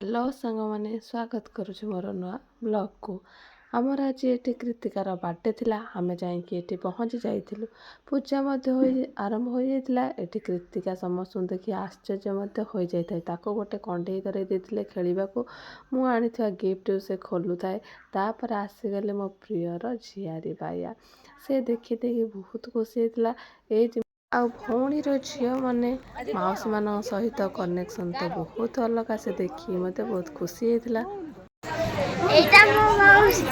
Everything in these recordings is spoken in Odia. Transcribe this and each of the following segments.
ହ୍ୟାଲୋ ସାଙ୍ଗମାନେ, ସ୍ୱାଗତ କରୁଛି ମୋର ନୂଆ ବ୍ଲଗ୍କୁ। ଆମର ଆଜି ଏଠି କୃତିକାର ବାର୍ଥଡେ ଥିଲା। ଆମେ ଯାଇକି ଏଠି ପହଞ୍ଚି ଯାଇଥିଲୁ। ପୂଜା ମଧ୍ୟ ଆରମ୍ଭ ହୋଇଯାଇଥିଲା। ଏଠି କୃତିକା ସମସ୍ତଙ୍କୁ ଦେଖି ଆଶ୍ଚର୍ଯ୍ୟ ମଧ୍ୟ ହୋଇଯାଇଥାଏ। ତାକୁ ଗୋଟେ କଣ୍ଢେଇ ଧରେଇ ଦେଇଥିଲେ ଖେଳିବାକୁ। ମୁଁ ଆଣିଥିବା ଗିଫ୍ଟ ସେ ଖୋଲୁଥାଏ। ତାପରେ ଆସିଗଲେ ମୋ ପ୍ରିୟର ଝିଆରୀ ବାୟା। ସେ ଦେଖି ବହୁତ ଖୁସି ହେଇଥିଲା। ଆଉ ଭଉଣୀର ଝିଅମାନେ ମାଉସୀମାନଙ୍କ ସହିତ କନେକ୍ସନ୍ ତ ବହୁତ ଅଲଗା। ସେ ଦେଖିକି ମୋତେ ବହୁତ ଖୁସି ହେଇଥିଲା। ଏଇଟା ମୋ ମାଉସୀ।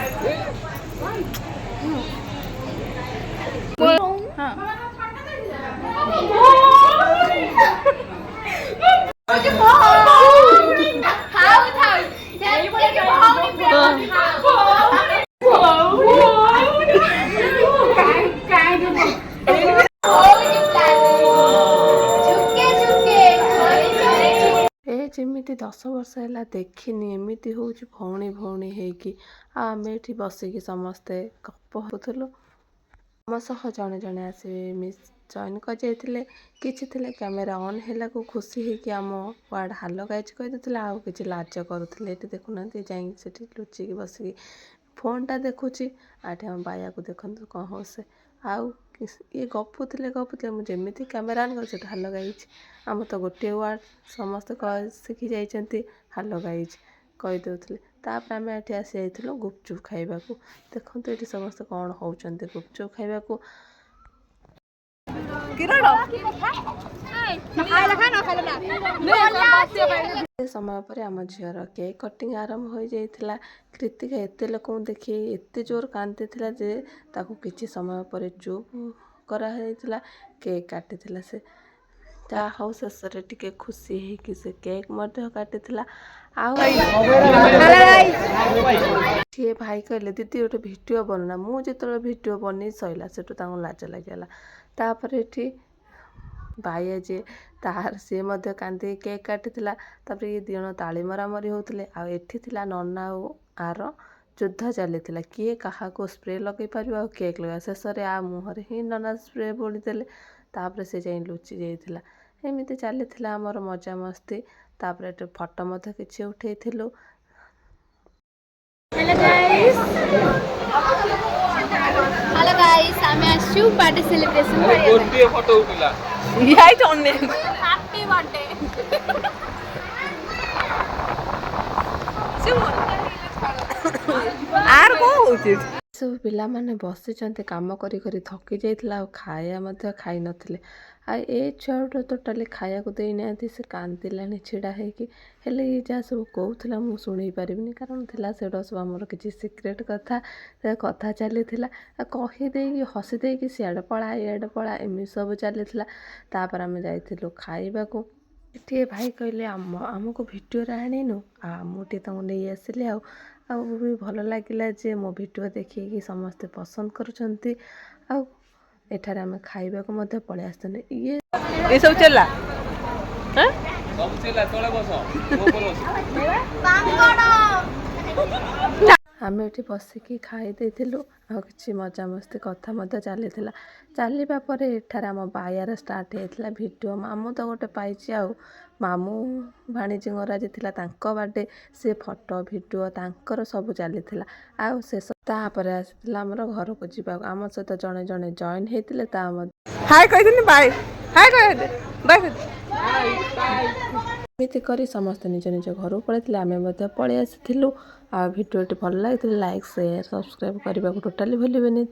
ଯେମିତି 10 ବର୍ଷ ହେଲା ଦେଖିନି ଏମିତି ହେଉଛି ଭଉଣୀ ଭଉଣୀ ହେଇକି। ଆଉ ଆମେ ଏଠି ବସିକି ସମସ୍ତେ ଗପ ହେଉଥିଲୁ। ଆମ ସହ ଜଣେ ଜଣେ ଆସିବେ ମିସ୍ ଜଏନ୍ କରିଯାଇଥିଲେ। କିଛି ଥିଲେ କ୍ୟାମେରା ଅନ୍ ହେଲାକୁ ଖୁସି ହେଇକି ଆମ ୱାର୍ଡ଼ ହାଲୋ ଗାଇଜ୍ କହିଦେଉଥିଲେ। ଆଉ କିଛି ଲାଜ କରୁଥିଲେ। ଏଠି ଦେଖୁନାହାନ୍ତି ଯାଇକି ସେଠି ଲୁଚିକି ବସିକି ଫୋନ୍ଟା ଦେଖୁଛି। ଏଠି ଆମ ବାୟାକୁ ଦେଖନ୍ତୁ କ'ଣ ହଉଛି। ଆଉ ଇଏ ଗପୁଥିଲେ ମୁଁ ଯେମିତି କ୍ୟାମେରା ଅନ୍ କରୁଛି ସେଠି ହାଲୋ ଗାଇଜ୍। ଆମର ତ ଗୋଟିଏ ୱାର୍ଡ଼ ସମସ୍ତେ ଶିଖି ଯାଇଛନ୍ତି ହାଲୋ ଗାଇଜ୍ କହିଦେଉଥିଲେ। ତାପରେ ଆମେ ଏଠି ଆସି ଯାଇଥିଲୁ ଗୁପଚୁପ୍ ଖାଇବାକୁ। ଦେଖନ୍ତୁ ଏଠି ସମସ୍ତେ କ'ଣ ହେଉଛନ୍ତି ଗୁପଚୁପ୍ ଖାଇବାକୁ। ସେ ସମୟ ପରେ ଆମ ଝିଅର କେକ୍ କଟିଂ ଆରମ୍ଭ ହୋଇଯାଇଥିଲା। କୃତିକା ଏତେ ଲୋକଙ୍କୁ ଦେଖି ଏତେ ଜୋର କାନ୍ଦିଥିଲା ଯେ ତାକୁ କିଛି ସମୟ ପରେ ଚୁପ୍ କରାଯାଇଥିଲା। କେକ୍ କାଟିଥିଲା ସେ। ଯାହା ହଉ ଶେଷରେ ଟିକେ ଖୁସି ହେଇକି ସେ କେକ୍ ମଧ୍ୟ କାଟିଥିଲା। ଆଉ ସିଏ ଭାଇ କହିଲେ ଦିଦି ଗୋଟେ ଭିଡ଼ିଓ ବନା। ମୁଁ ଯେତେବେଳେ ଭିଡ଼ିଓ ବନେଇ ସରିଲା ସେଠୁ ତାଙ୍କୁ ଲାଜ ଲାଗିଗଲା। ତାପରେ ଏଠି ବାୟା ଯିଏ ସିଏ ମଧ୍ୟ କାନ୍ଦି କେକ୍ କାଟିଥିଲା। ତାପରେ ଇଏ ଦୁଇ ଜଣ ତାଳି ମରାମରି ହେଉଥିଲେ। ଆଉ ଏଠି ଥିଲା ନନା ଆଉ ଆର ଯୁଦ୍ଧ ଚାଲିଥିଲା। କିଏ କାହାକୁ ସ୍ପ୍ରେ ଲଗାଇ ପାରିବ ଆଉ କେକ୍ ଲଗାଇବା। ଶେଷରେ ମୁହଁରେ ହିଁ ନନା ସ୍ପ୍ରେ ବୋଳିଦେଲେ। ତାପରେ ସେ ଯାଇ ଲୁଚି ଯାଇଥିଲା। ଏମିତି ଚାଲିଥିଲା ଆମର ମଜାମସ୍ତି। ତାପରେ ଏଠି ଫଟୋ ମଧ୍ୟ କିଛି ଉଠେଇଥିଲୁ। ହ୍ୟାଲୋ ଗାଇସ୍, ଆମେ ଆସିଛୁ ବାର୍ଥଡେ ସେଲିବ୍ରେସନ୍ କରିବା ପାଇଁ। ଗୋଟିଏ ଫଟୋ ଉଠିଲା। Happy birthday. ଆର କ'ଣ ହେଉଛି? ସବୁ ପିଲାମାନେ ବସିଛନ୍ତି କାମ କରି କରି ଥକି ଯାଇଥିଲା। ଆଉ ଖାଇବା ମଧ୍ୟ ଖାଇନଥିଲେ। ଆଉ ଏ ଛୁଆଟା ଟୋଟାଲି ଖାଇବାକୁ ଦେଇନାହାନ୍ତି। ସେ କାନ୍ଦିଲାଣି ଛିଡ଼ା ହେଇକି। ହେଲେ ଇଏ ଯାହା ସବୁ କହୁଥିଲା ମୁଁ ଶୁଣେଇ ପାରିବିନି, କାରଣ ଥିଲା ସେଗୁଡ଼ା ସବୁ ଆମର କିଛି ସିକ୍ରେଟ୍ କଥା ଚାଲିଥିଲା। କହିଦେଇକି ହସି ଦେଇକି ସିଆଡ଼େ ପଳା ଇଆଡ଼େ ପଳା ଏମିତି ସବୁ ଚାଲିଥିଲା। ତାପରେ ଆମେ ଯାଇଥିଲୁ ଖାଇବାକୁ। ଏଠି ଭାଇ କହିଲେ ଆମକୁ ଭିଡ଼ିଓରେ ଆଣିନୁ। ଆଉ ମୁଁ ଟିକେ ତାଙ୍କୁ ନେଇ ଆସିଲି। ଆଉ ବି ଭଲ ଲାଗିଲା ଯେ ମୋ ଭିଡ଼ିଓ ଦେଖିକି ସମସ୍ତେ ପସନ୍ଦ କରୁଛନ୍ତି। ଆଉ ଏଠାରେ ଆମେ ଖାଇବାକୁ ମଧ୍ୟ ପଳେଇ ଆସିଛନ୍ତି। ଏସବୁ ଚାଲିଲା। ଆମେ ଏଠି ବସିକି ଖାଇ ଦେଇଥିଲୁ। ଆଉ କିଛି ମଜାମସ୍ତି କଥା ମଧ୍ୟ ଚାଲିଥିଲା। ଚାଲିବା ପରେ ଏଠାରେ ଆମ ବାୟାର ଷ୍ଟାର୍ଟ ହେଇଥିଲା ଭିଡ଼ିଓ। ମାମୁଁ ତ ଗୋଟେ ପାଇଛି। ଆଉ ମାମୁଁ ଭାଣିଜୀଙ୍କର ଆଜି ଥିଲା ତାଙ୍କ ବାର୍ଥଡେ। ସେ ଫଟୋ ଭିଡ଼ିଓ ତାଙ୍କର ସବୁ ଚାଲିଥିଲା। ଆଉ ତାପରେ ଆସିଥିଲା ଆମର ଘରକୁ ଯିବାକୁ। ଆମ ସହିତ ଜଣେ ଜଣେ ଜଏନ୍ ହେଇଥିଲେ। ତା ମଧ୍ୟ ହାଏ କହିଥିଲି ବାଏ ଏମିତି କରି ସମସ୍ତେ ନିଜ ନିଜ ଘରକୁ ପଳେଇଥିଲେ। ଆମେ ମଧ୍ୟ ପଳେଇ ଆସିଥିଲୁ। ଆଉ ଭିଡ଼ିଓଟି ଭଲ ଲାଗିଥିଲେ ଲାଇକ୍ ସେୟାର ସବସ୍କ୍ରାଇବ୍ କରିବାକୁ ଟୋଟାଲି ଭୁଲିବେନି।